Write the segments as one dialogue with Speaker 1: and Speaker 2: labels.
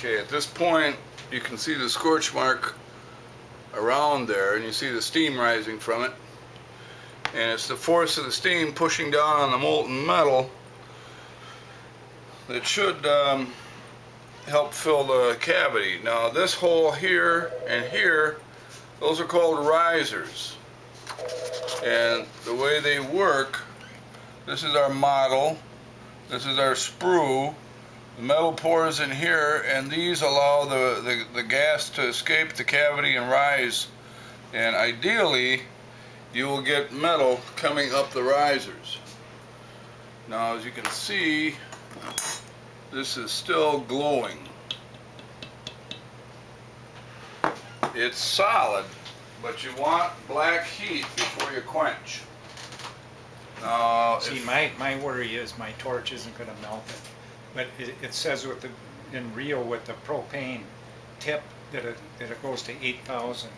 Speaker 1: Okay, at this point you can see the scorch mark around there, and you see the steam rising from it, and it's the force of the steam pushing down on the molten metal that should help fill the cavity. Now this hole here and here, those are called risers, and the way they work, this is our model, this is our sprue. The metal pours in here, and these allow the gas to escape the cavity and rise. And ideally, you will get metal coming up the risers. Now, as you can see, this is still glowing. It's solid, but you want black heat before you quench. Now,
Speaker 2: see, my worry is my torch isn't going to melt it. But it says with in Rio with the propane tip that it goes to 8,000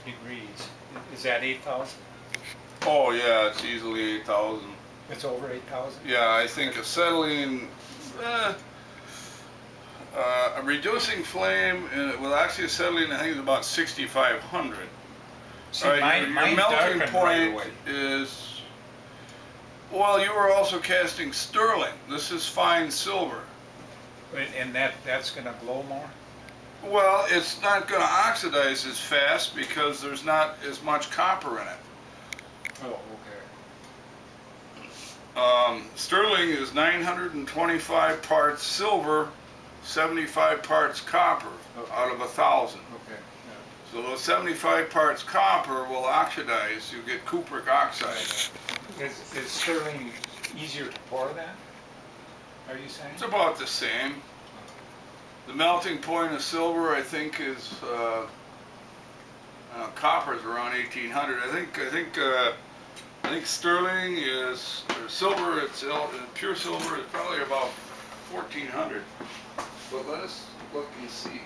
Speaker 2: degrees. Is that 8,000?
Speaker 1: Oh yeah, it's easily 8,000.
Speaker 2: It's over 8,000?
Speaker 1: Yeah, I think acetylene, a reducing flame, well actually acetylene I think is about 6,500.
Speaker 2: See,
Speaker 1: right, your melting point
Speaker 2: right
Speaker 1: is, well, you were also casting sterling. This is fine silver.
Speaker 2: And that's going to glow more?
Speaker 1: Well, it's not going to oxidize as fast because there's not as much copper in it.
Speaker 2: Oh, okay.
Speaker 1: Sterling is 925 parts silver, 75 parts copper out of 1,000.
Speaker 2: Okay.
Speaker 1: So those 75 parts copper will oxidize. You get cupric oxide.
Speaker 2: Is sterling easier to pour than? Are you saying?
Speaker 1: It's about the same. The melting point of silver, I think, is copper is around 1,800. I think sterling is, or silver. It's pure silver is probably about 1,400. But let us look and see.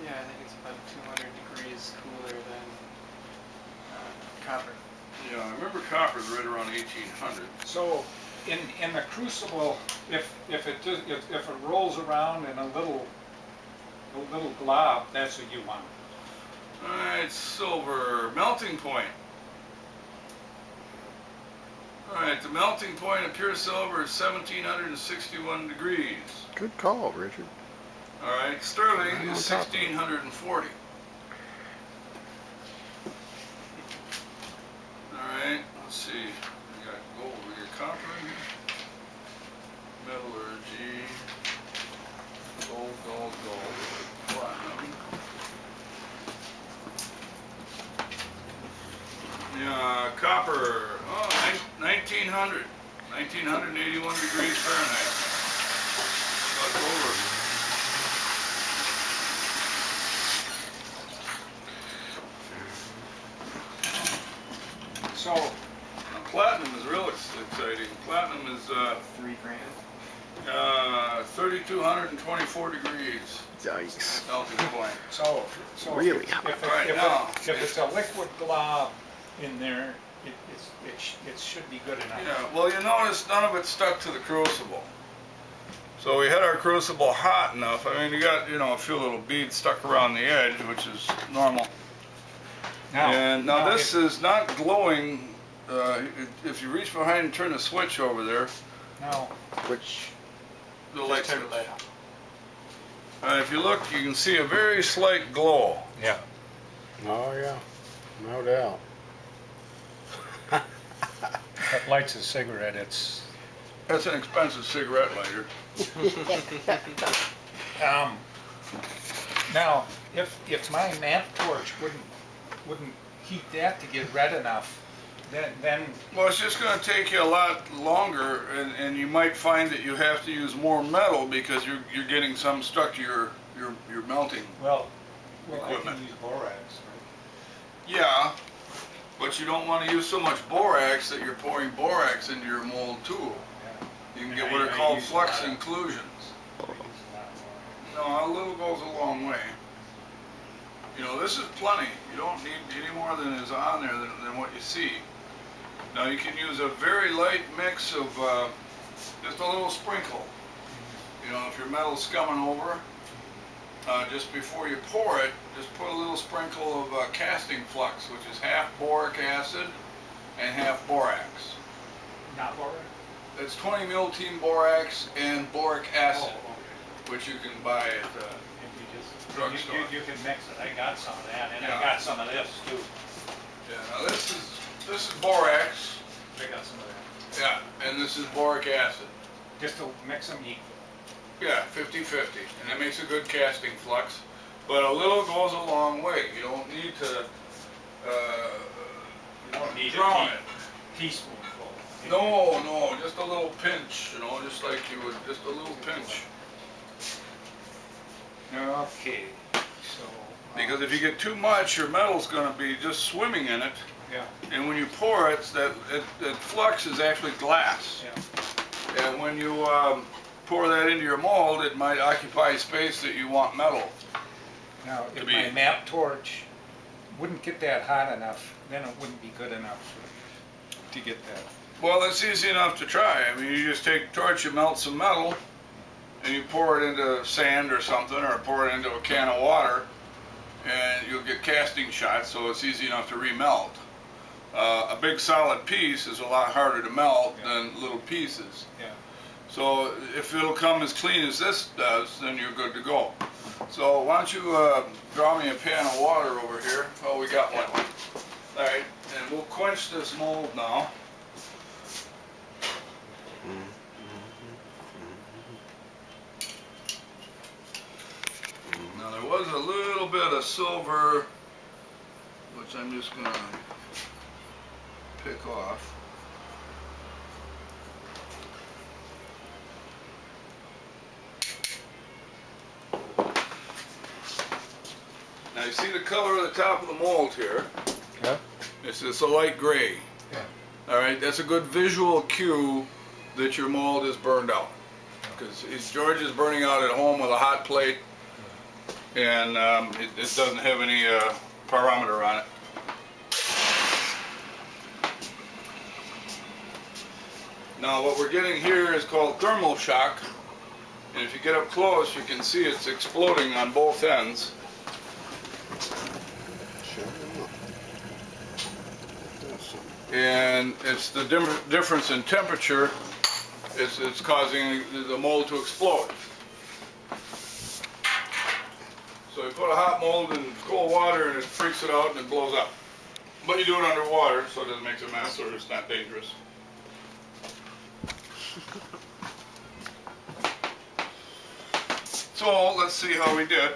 Speaker 3: Yeah, I think it's about 200 degrees cooler than copper.
Speaker 1: Yeah, I remember copper is right around 1,800.
Speaker 2: So, in the crucible, if it rolls around in a little glob, that's what you want.
Speaker 1: All right, silver melting point. All right, the melting point of pure silver is 1,761 degrees.
Speaker 4: Good call, Richard.
Speaker 1: All right, sterling is 1,640. All right, let's see. We got gold, we got copper in here. Metallurgy. Gold, gold, gold. Platinum. Yeah, copper. Oh, 1,900. 1,981 degrees Fahrenheit. That's over.
Speaker 2: So,
Speaker 1: platinum is real exciting. Platinum is
Speaker 3: $3 grand.
Speaker 1: 3,224 degrees.
Speaker 4: Yikes.
Speaker 1: Melting point.
Speaker 2: so
Speaker 4: Really?
Speaker 2: if it's a liquid glob in there, it should be good enough.
Speaker 1: Yeah. Well, you notice none of it stuck to the crucible. So we had our crucible hot enough. I mean, you got a few little beads stuck around the edge, which is normal. Now this is not glowing. If you reach behind and turn the switch over there,
Speaker 2: No.
Speaker 4: Which?
Speaker 1: the light
Speaker 3: Turn
Speaker 1: switch.
Speaker 3: the light on.
Speaker 1: If you look, you can see a very slight glow.
Speaker 2: Yeah.
Speaker 4: Oh yeah, no doubt.
Speaker 2: That lights a cigarette. It's
Speaker 1: That's an expensive cigarette lighter.
Speaker 2: now if my lamp torch wouldn't heat that to get red enough, then
Speaker 1: Well, it's just going to take you a lot longer, and you might find that you have to use more metal because you're getting some stuck to your melting.
Speaker 2: well I
Speaker 1: Equipment.
Speaker 2: can use borax, right?
Speaker 1: Yeah, but you don't want to use so much borax that you're pouring borax into your mold too.
Speaker 2: Yeah.
Speaker 1: You can
Speaker 2: I
Speaker 1: get
Speaker 2: mean,
Speaker 1: what are
Speaker 2: I
Speaker 1: called
Speaker 2: use a
Speaker 1: flux
Speaker 2: lot of-
Speaker 1: inclusions.
Speaker 2: I use a lot more.
Speaker 1: No, a little goes a long way. This is plenty. You don't need any more than is on there than what you see. Now you can use a very light mix of just a little sprinkle You know, if your metal's scumming over, just before you pour it, just put a little sprinkle of casting flux, which is half boric acid and half borax.
Speaker 2: Not Laura?
Speaker 1: It's 20 miltene borax and boric acid,
Speaker 2: Oh, okay.
Speaker 1: which you can buy at
Speaker 2: And
Speaker 1: Drugstore.
Speaker 2: you can mix it. I got some of that, and
Speaker 1: Yeah.
Speaker 2: I got some of this too.
Speaker 1: yeah. Now this is borax,
Speaker 2: I got some of that.
Speaker 1: yeah, and this is boric acid.
Speaker 2: Just to mix them equal.
Speaker 1: Yeah, 50-50, and that makes a good casting flux. But a little goes a long way. You don't need to
Speaker 2: You don't need
Speaker 1: drown
Speaker 2: a
Speaker 1: it.
Speaker 2: teaspoonful.
Speaker 1: No, just a little pinch, you know, just like you would, just a little pinch.
Speaker 2: Okay, so.
Speaker 1: Because if you get too much, your metal's gonna be just swimming in it,
Speaker 2: Yeah,
Speaker 1: and when you pour it, that flux is actually glass.
Speaker 2: yeah.
Speaker 1: And when you pour that into your mold, it might occupy space that you want metal.
Speaker 2: Now,
Speaker 1: To
Speaker 2: if
Speaker 1: be-
Speaker 2: my map torch wouldn't get that hot enough, then it wouldn't be good enough to get that.
Speaker 1: Well, it's easy enough to try. I mean, you just take a torch, you melt some metal, and you pour it into sand or something, or pour it into a can of water, and you'll get casting shots, so it's easy enough to remelt. A big solid piece is a lot harder to melt than little pieces.
Speaker 2: Yeah.
Speaker 1: So if it'll come as clean as this does, then you're good to go. So why don't you draw me a pan of water over here? Oh, we got one. All right, and we'll quench this mold now. Now there was a little bit of silver, which I'm just gonna pick off. Now you see the color of the top of the mold here?
Speaker 2: Yeah.
Speaker 1: It's a light gray.
Speaker 2: Yeah.
Speaker 1: All right, that's a good visual cue that your mold is burned out. Because George is burning out at home with a hot plate, and it doesn't have any parameter on it. Now what we're getting here is called thermal shock, and if you get up close you can see it's exploding on both ends. And it's the difference in temperature, it's causing the mold to explode. So you put a hot mold in cold water and it freaks it out and it blows up. But you do it underwater so it doesn't make a mess or it's not dangerous. So let's see how we did.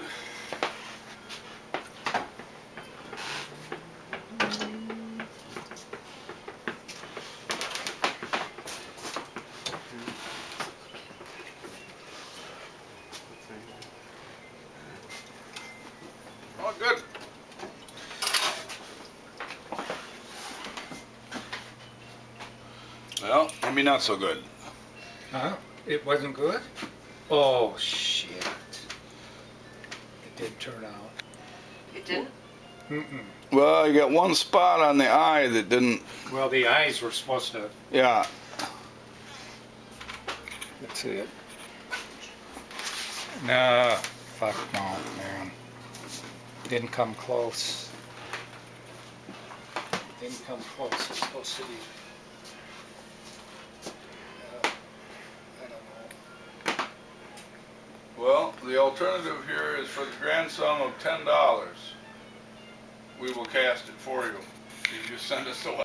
Speaker 1: Oh, good. Well, maybe not so good.
Speaker 2: Huh? It wasn't good? Oh, shit. It did turn out.
Speaker 5: It didn't?
Speaker 2: Mm-mm.
Speaker 1: Well, you got one spot on the eye that didn't,
Speaker 2: Well, the eyes were supposed to,
Speaker 1: yeah.
Speaker 2: let's see it. Nah, fuck no, man. Didn't come close. Didn't come close. It's supposed to be. I don't know.
Speaker 1: Well, the alternative here is for the grand sum of $10. We will cast it for you. You just send us a